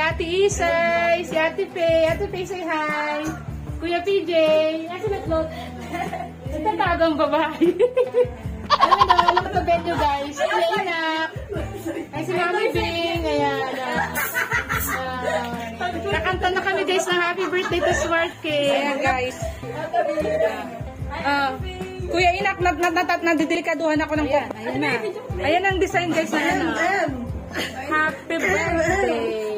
Ate Isay, si Ate Faye. Ate Faye, say hi. Kuya PJ. Ate Latlot. Nagtatagang babae. Alam sa bed nyo guys. Kuya Inak. Ay si Mami Bing. Ayan. Nakanta na kami guys ng happy birthday to Smart Cake. Ayan guys. Kuya Inak, nadidelikaduhan ako ng ayan na. Ayan ang design guys na ano. Happy birthday.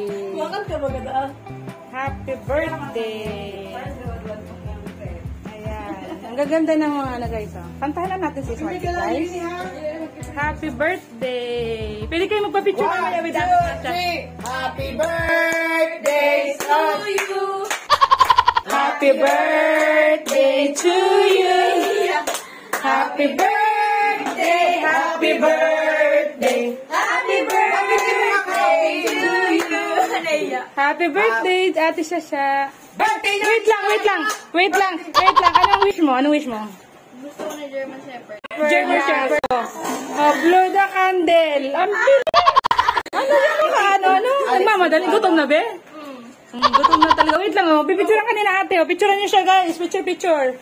Happy birthday. Ayan. Ang gaganda ng mga ano guys. Kantahan na natin si Smart Cake guys. Happy birthday. Pwede kayo magpa-picture mamaya with us. Happy birthday to you. Happy birthday to you. Happy birthday, happy birthday. Happy birthday to you. Happy birthday, Ate Sasha. Birthday na! Wait lang. Anong wish mo? Gusto ko na German Shepherd. German Shepherd. Oh, blow the candle. Ang bilis. Ano yan ka? Ano? Nagmamadali. Gutom na be? Gutom na talaga. Wait lang. Pipicturean ka ni na ate. Picturean niyo siya guys. Picture.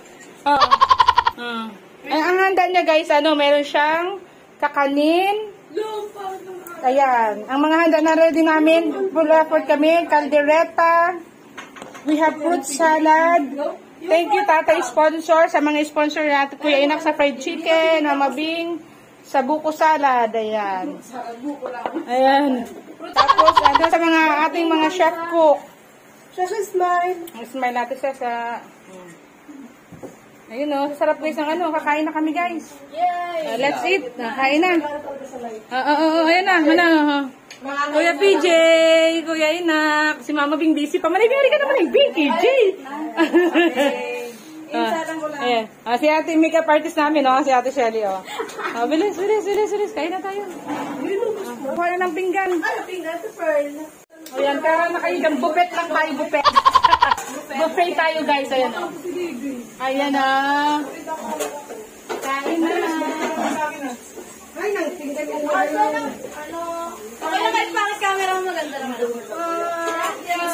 Ang handa niya guys, meron siyang kakanin. Ayan. Ang mga handa na ready namin. Full effort kami. Caldereta. We have fruit salad. Thank you, Tatay Sponsor, sa mga sponsor natin. Kuya Inak sa fried chicken, Mama Bing, sa buko salad. Ayan. Tapos, sa mga ating mga chef cook. Smile. Smile natin siya sa... Ayun o, sarap guys ng kakain na kami guys. Yay! Let's eat. Kain na. Ayan na. Kuya PJ, Kuya Inak, si Mama Bing busy pa. Manay-bing ka naman Bing, PJ. Ayan. Si ate makeup artist namin, si ate Shelly. Bilis. Kain na tayo. Kuha na ng pinggan. Pinggan to Pearl. Ayan, kaya na kayo dyan. Buffet lang tayo, buffet. Buffet tayo guys, ayan o. Ayan na. Kain na. Ay, nang tingnan mo. Okay na kahit pangit camera mo maganda naman.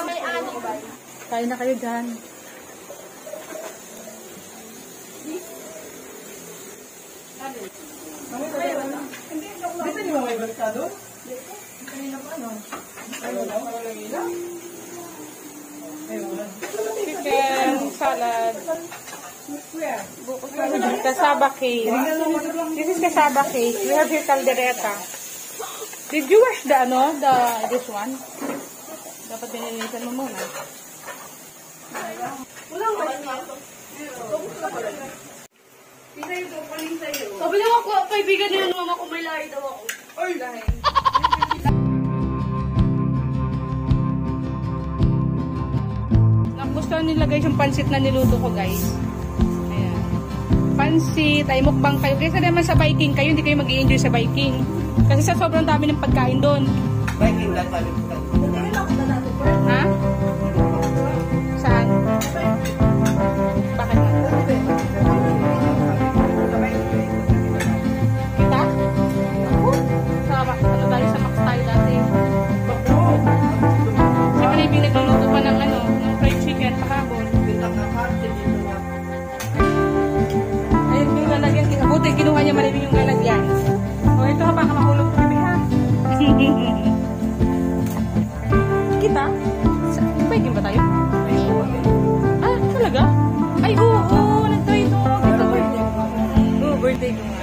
May ano ba? Kain na kayo dyan. Dito niyo may barkado? Chicken, salad. Buko salad. Kasaba cake. This is kasaba cake. We have here caldereta. Did you wash this one? Dapat binilisan mo muna. Walang wash niya. Sabi niya ako, kaibigan niya yung mama ko, may lahi daw ako. Ay, lahi. Nagustuhan nila guys yung pansit na niluto ko guys. Ayan. Pansit, ay mukbang kayo. Kaysa naman sa biking kayo, hindi kayo mag-i-enjoy sa biking. Kasi sa sobrang dami ng pagkain doon. Biking lang pala. Ha? Saan? Bakit nga? Kita? Ako? Ano tayo sa Max tayo dati? Si Manibing nagluluto pa ng ng fried chicken pakabon. Ayun yung lalagyan. Buti, kinuha niya Manibing yung lalagyan. O ito ha, baka mahulog ko kami ha. Kita? Biking ba tayo? Ah, talaga? Ay, oo, nag-try ito. Ito birthday ko. Oo, birthday ko nga.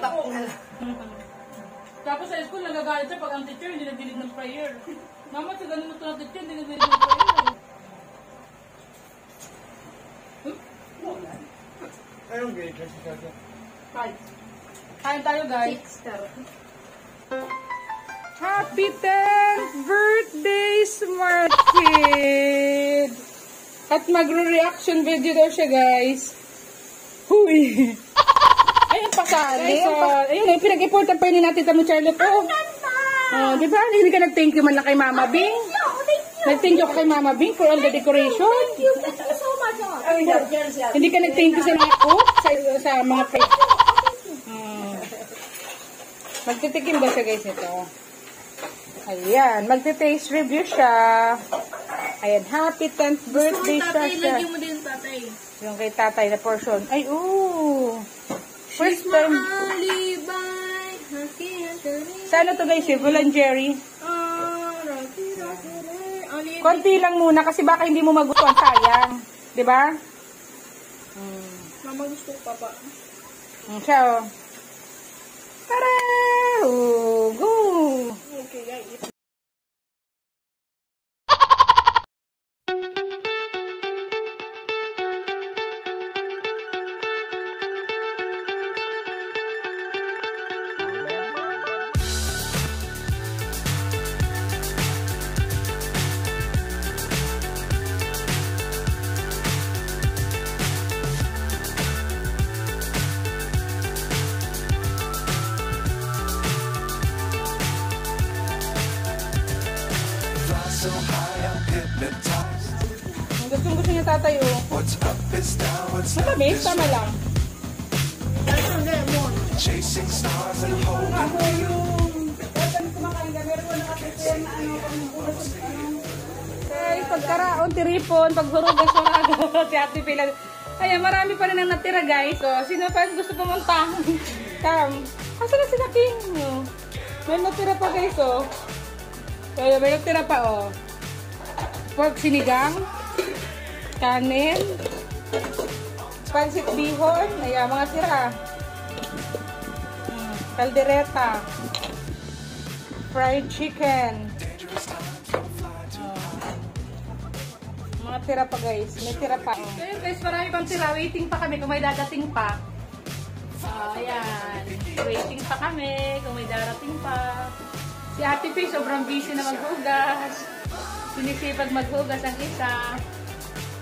Tatak na lang. Tapos sa school, nagagalit siya pag ang teacher hindi nagdinig ng prayer. Mama, sa ganun mo ito ng teacher, hindi nagdinig ng prayer. Anong grade na si Kaka? 5. Kain tayo, guys. Happy 10th birthday, Smart Kid! At magre-reaction video daw siya, guys. Huy! Ayun, pasali. Ayun, pinag-importan pa yun natin tamo, Charlotte. Oh, di ba? Hindi ka nag-thank you man lang kay Mama Bing? Nag-thank you ka kay Mama Bing for all the decoration? Thank you so much. Hindi ka nag-thank you sa mga cook? Sa mga cake? Magtitikim ba siya, guys, ito? Ayan, magti-taste review siya. Ayan, happy 10th birthday siya. Lagyan mo din, tatay. Yung kay tatay na portion. Ay, ooh! First time. Sana to, guys, Bulan Jerry. Konti lang muna kasi baka hindi mo magustuhan, sayang. Diba? Mama, gusto ko pa pa. Siya, oh. Tara! Oh, go! Okay, guys. So high, I'm hypnotized. Ang gustong-gusto niya tatay, oh. What's up is down, what's up Matamis, is tama lang. chasing stars and holding. Guys, pagkaraon, tiripon, paghurugas mo na agad, si Ate Pila. Ayan, marami pa rin ang natira, guys. So, sino pa gusto pumunta? Asa na sila King? May natira pa, guys, oh. Ayan, may natira pa, oh. Pork sinigang, kanin, pansit bihon, ayan, mga tira. Caldereta, fried chicken. Mga tira pa, guys. May tira pa. So yun, guys, marami pang tira. Waiting pa kami kung may dadating pa. Ayan. Waiting pa kami kung may darating pa. Si Ate P, sobrang busy na maghugas. Sinisipag maghugas ang isa.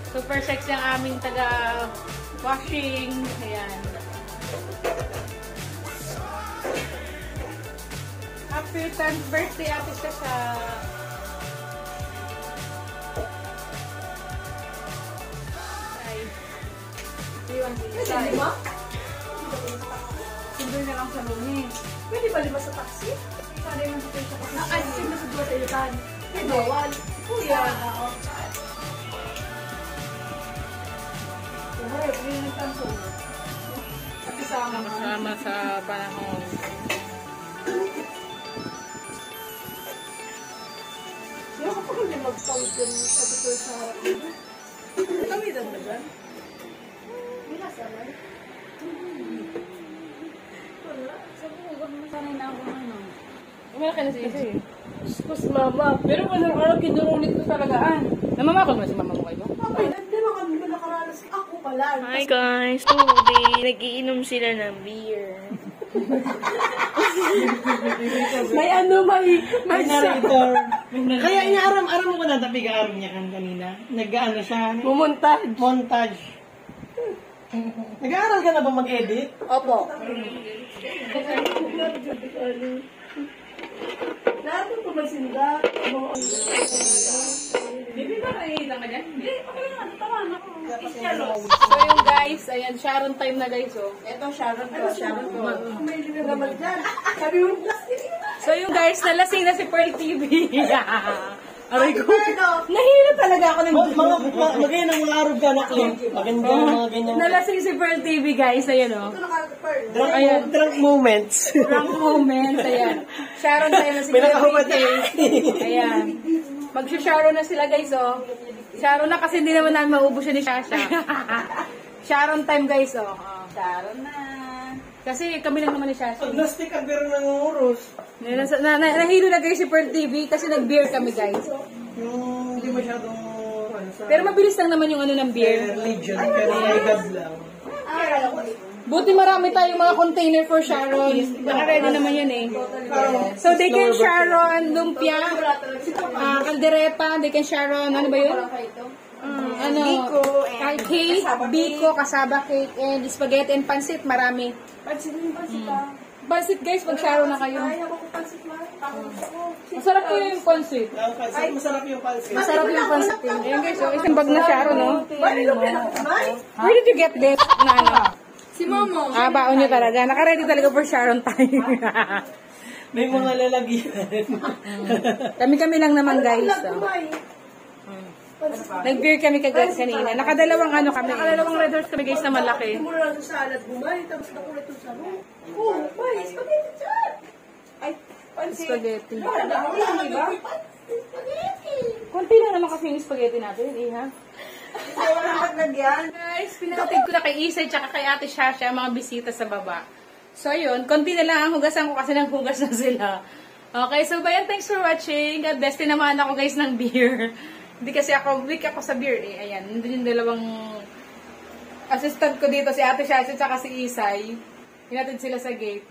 Super sexy ang aming taga-washing. Ayan. Happy 10th birthday, Ate Sasa. Pwede lima? Sundoy na lang sa lumi. Pwede ba lima sa taxi? Sana yung sa kasi. Nakasin na sa duwa sa ilan. May bawal. Kuya. Kumare, pwede yung tanso. Kasama sa panahon. Yung kapag hindi mag-pause din sa duwa sa harap nito. Tawidan ba dyan? Wala sa man. Wala. Sabi ko, sanay na ako naman. Wala ka na sisi. Sus, mama. Pero kung araw kinurulit ko talagaan. Namamakal mo si mama mo kayo? Okay, hindi ba kami nakaranas? Ako pala. Hi guys, today nagiinom sila ng beer. May ano, may Narrator. Kaya inaaram-aram mo ko na tapiga-aram niya kanina. Nag-ano siya? Mumontage. Montage. Nag-aaral ka na ba mag-edit? Opo. Lahat ng kumasinda. Bibi ba nakikita ka dyan? Hindi, okay lang. Tamaan ako. So yung guys, ayan, Sharon time na guys, oh. Ito, Sharon ko. Sharon ko. May libre naman dyan. Sabi mo, plastic. So yung guys, nalasing na si Pearl TV. Aray ko. Nahilo talaga ako ng Maganda ng mga araw ka na. Maganda ng mga ganyan. Nalasing si Pearl TV, guys. Ayan, oh. Drunk moments. Drunk moments, ayan. Sharon tayo na si May Pearl nakahubad TV. Ayan. Mag-Sharon na sila, guys, oh. Sharon na kasi hindi naman namin maubos yun ni Shasha. Sharon time, guys, oh. Sharon na. Kasi kami lang naman ni Shashi. Agnostic ang pero nangunguros. Nahilo na guys si Pearl TV kasi nag-beer kami guys. Yung hindi masyadong sa Pero mabilis lang naman yung ano ng beer. religion, pero may God lang. Buti marami tayong mga container for Sharon. Naka-ready naman yun eh. So they can Sharon, lumpia, kaldereta, they can Sharon, ano ba yun? Cake, biko, kasaba cake, and spaghetti and pansit, marami. Pansit guys, pag Sharon na kayo. Masarap po yung pansit. Masarap yung pansit. Masarap yung pansit. Ayan guys, so isang bag na Sharon, no? Where did you get this? Na ano? Si Momo. Baon nyo talaga. Naka-ready talaga for Sharon tayo. May mga lalagyan. Kami lang naman guys. Nag-beer kami kagad kanina. Nakadalawang ano kami. Nakadalawang red horse kami guys na malaki. Hindi mo lang sa salad bumay, tapos nakulit yung salad. Oo, bay, spaghetti chat. Ay, pansit. Spaghetti. Diba? Kunti lang naman kasi yung spaghetti natin, ha? Walang paglagyan. Guys, pinatid ko na kay Isay tsaka kay Ate Shasha mga bisita sa baba. So, yun. Konti na lang ang hugasan ko kasi naghugas na sila. Okay, so bayan, thanks for watching. God bless. Tinamaan ako guys ng beer. Hindi kasi ako, weak ako sa beer eh. Ayan, nandun yung dalawang assistant ko dito, si Ate Shasha tsaka si Isay. Hinatid sila sa gate.